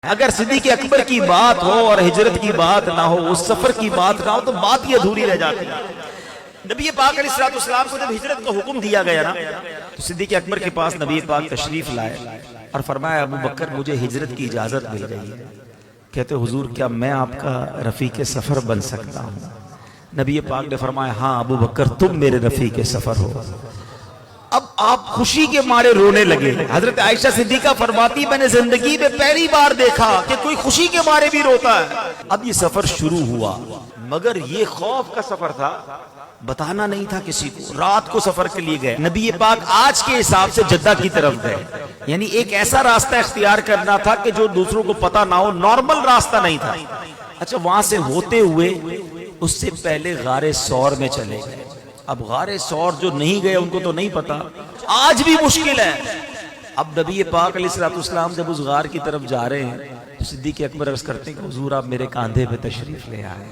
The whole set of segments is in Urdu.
اگر صدیق اکبر کی بات ہو اور ہجرت کی بات نہ ہو، اس سفر کی بات نہ ہو تو بات یہ ادھوری رہ جاتی ہے۔ نبی پاک علیہ السلام کو جب ہجرت کا حکم دیا گیا نا تو صدیق اکبر کے پاس نبی پاک تشریف لائے اور فرمایا ابو بکر مجھے ہجرت کی اجازت مل گئی ہے۔ کہتے حضور کیا میں آپ کا رفیق سفر بن سکتا ہوں؟ نبی پاک نے فرمایا ہاں ابو بکر تم میرے رفیق سفر ہو۔ اب آپ خوشی کے مارے رونے لگے۔ حضرت عائشہ صدیقہ فرماتی میں نے زندگی میں پہلی بار دیکھا کہ کوئی خوشی کے مارے بھی روتا ہے۔ اب یہ سفر شروع ہوا مگر یہ خوف کا سفر تھا، بتانا نہیں تھا کسی کو۔ رات کو سفر کے لیے گئے، نبی پاک آج کے حساب سے جدہ کی طرف گئے، یعنی ایک ایسا راستہ اختیار کرنا تھا کہ جو دوسروں کو پتا نہ ہو، نارمل راستہ نہیں تھا۔ اچھا وہاں سے ہوتے ہوئے اس سے پہلے غار ثور میں چلے گئے۔ اب غار ثور جو نہیں گئے ان کو تو نہیں پتا، آج بھی مشکل ہے۔ اب نبی پاک علیہ السلام جب اس غار کی طرف جا رہے ہیں تو صدیق اکبر عرض کرتے ہیں کہ حضور آپ میرے کاندھے پہ تشریف لے آئے۔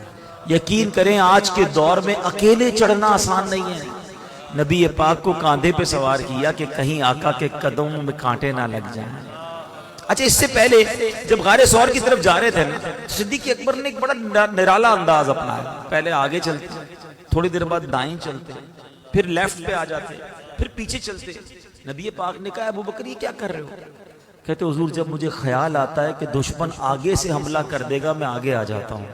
یقین کریں آج کے دور میں اکیلے چڑھنا آسان نہیں ہے۔ نبی پاک کو کاندھے پہ سوار کیا کہ کہیں آقا کے قدموں میں کانٹے نہ لگ جائیں۔ اچھا اس سے پہلے جب غار ثور کی طرف جا رہے تھے نا صدیق اکبر نے ایک بڑا نرالا انداز اپنایا۔ پہلے آگے چلتے، تھوڑی دیر بعد دائیں چلتے، پھر لیفٹ پہ آ جاتے، پھر پیچھے چلتے۔ نبی پاک نے کہا ابو بکر یہ کیا کر رہے ہو؟ کہتے حضور جب مجھے خیال آتا ہے کہ دشمن آگے سے حملہ کر دے گا میں آگے آ جاتا ہوں،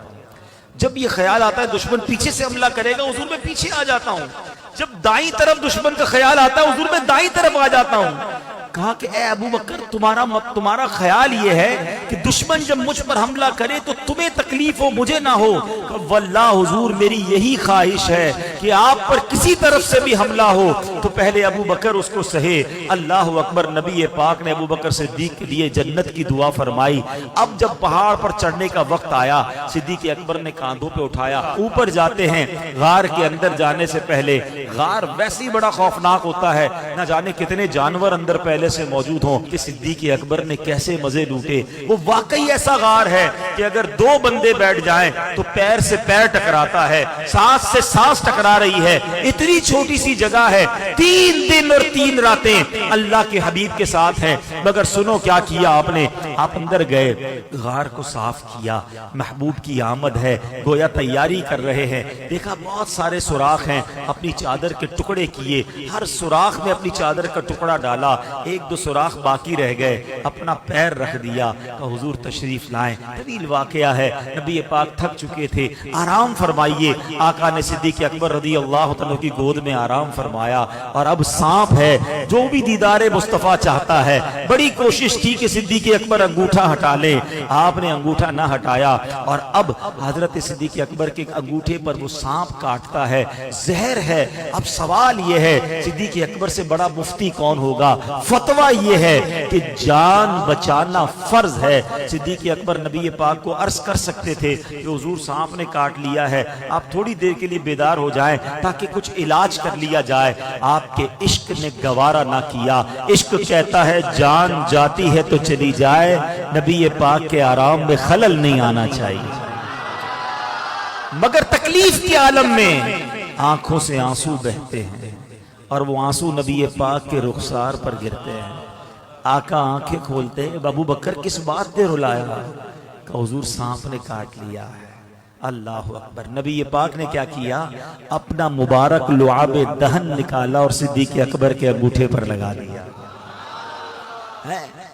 جب یہ خیال آتا ہے دشمن پیچھے سے حملہ کرے گا حضور میں پیچھے آ جاتا ہوں، جب دائیں طرف دشمن کا خیال آتا ہے حضور میں دائیں طرف آ جاتا ہوں۔ کہا کہ اے ابو بکر تمہارا خیال یہ ہے کہ دشمن جب مجھ پر حملہ کرے تو تمہیں تکلیف ہو مجھے نہ ہو؟ واللہ حضور میری یہی خواہش ہے کہ آپ پر کسی طرف سے بھی حملہ ہو تو پہلے ابو بکر اس کو سہے۔ اللہ اکبر۔ نبی پاک نے ابو بکر صدیق کے لیے جنت کی دعا فرمائی۔ اب جب پہاڑ پر چڑھنے کا وقت آیا صدیق اکبر نے کاندھوں پہ اٹھایا، اوپر جاتے ہیں۔ غار کے اندر جانے سے پہلے، غار ویسے ہی بڑا خوفناک ہوتا ہے، نہ جانے کتنے جانور اندر پہلے سے موجود ہوں، کہ صدیق اکبر نے کیسے مزے لوٹے۔ وہ واقعی ایسا غار ہے کہ اگر دو بندے بیٹھ جائیں تو پیر سے پیر ٹکراتا ہے، سانس سے سانس ٹکرا رہی ہے۔ اتنی چھوٹی سی جگہ ہے، 3 دن اور 3 راتیں اللہ کے حبیب کے ساتھ ہیں۔ مگر سنو کیا کیا آپ نے، آپ اندر گئے، غار کو صاف کیا، محبوب کی آمد ہے، گویا تیاری کر رہے ہیں۔ دیکھا بہت سارے سوراخ ہیں، اپنی چادر کے ٹکڑے کیے، ہر سوراخ میں اپنی چادر کا ٹکڑا ڈالا، ایک دو سوراخ باقی رہ گئے، اپنا پیر رکھ دیا کہ حضور تشریف لائیں۔ طویل واقعہ ہے، نبی پاک تھک چکے تھے، آرام فرمائیے۔ آقا نے صدیق اکبر رضی اللہ تعالیٰ کی گود میں آرام فرمایا، اور اب سانپ ہے جو بھی دیدار مصطفیٰ چاہتا ہے۔ بڑی کوشش کی کہ صدیق اکبر انگوٹھا ہٹا لے، آپ نے انگوٹھا نہ ہٹایا، اور اب حضرت صدیق اکبر کے انگوٹھے پر وہ سانپ کاٹتا ہے، زہر ہے۔ اب سوال یہ ہے صدیق اکبر سے بڑا مفتی کون ہوگا؟ فتویٰ یہ ہے کہ جان بچانا فرض ہے۔ صدیق اکبر نبی پاک کو عرض کر سکتے تھے کہ حضور سانپ نے کاٹ لیا ہے، آپ تھوڑی دیر کے لیے بیدار ہو جائیں تاکہ کچھ علاج کر لیا جائے۔ آپ کے عشق نے گوارا نہ کیا، عشق کہتا ہے جان جاتی ہے تو چلی جائے، نبی پاک کے آرام میں خلل نہیں آنا چاہیے۔ مگر تکلیف کے عالم میں آنکھوں سے آنسو بہتے ہیں، اور وہ آنسو نبی پاک کے رخسار پر گرتے ہیں۔ آقا آنکھیں کھولتے ہیں، ابو بکر کس بات نے رلایا؟ کہ حضور سانپ نے کاٹ لیا ہے۔ اللہ اکبر۔ نبی پاک نے کیا کیا؟ اپنا مبارک لعاب دہن نکالا اور صدیق اکبر کے انگوٹھے پر لگا دیا۔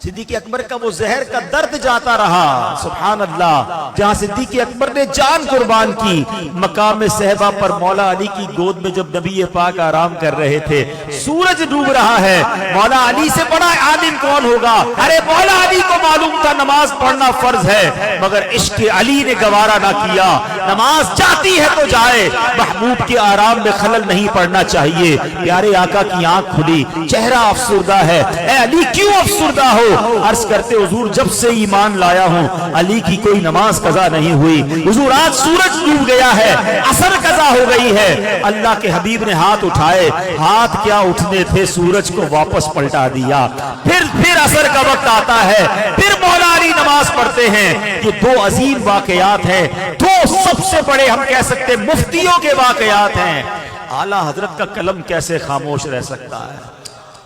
صدیق اکبر کا وہ زہر کا درد جاتا رہا، سبحان اللہ۔ جہاں صدیق اکبر نے جان قربان کی، مقام صحبہ پر مولا علی کی گود میں جب نبی پاک آرام کر رہے تھے، سورج ڈوب رہا ہے، مولا علی سے بڑا عالم کون ہوگا؟ ارے مولا علی کو معلوم تھا نماز پڑھنا فرض ہے، مگر عشق علی نے گوارا نہ کیا۔ نماز جاتی ہے تو جائے، محبوب کے آرام میں خلل نہیں پڑنا چاہیے۔ پیارے آقا کی آنکھ کھلی، چہرہ افسردہ ہے۔ اے علی کیوں افسردہ ہو؟ عرض کرتے حضور جب سے ایمان لایا ہوں علی کی کوئی نماز قضا نہیں ہوئی۔ حضور آج سورج ڈوب گیا ہے، عصر قضا ہو گئی ہے۔ اللہ کے حبیب نے ہاتھ اٹھائے، ہاتھ کیا اٹھنے تھے، سورج کو واپس پلٹا دیا۔ پھر عصر کا وقت آتا ہے، پھر مولا علی نماز پڑھتے ہیں۔ یہ 2 عظیم واقعات ہیں، 2 سب سے بڑے ہم کہہ سکتے مفتیوں کے واقعات ہیں۔ اعلیٰ حضرت کا قلم کیسے خاموش رہ سکتا ہے؟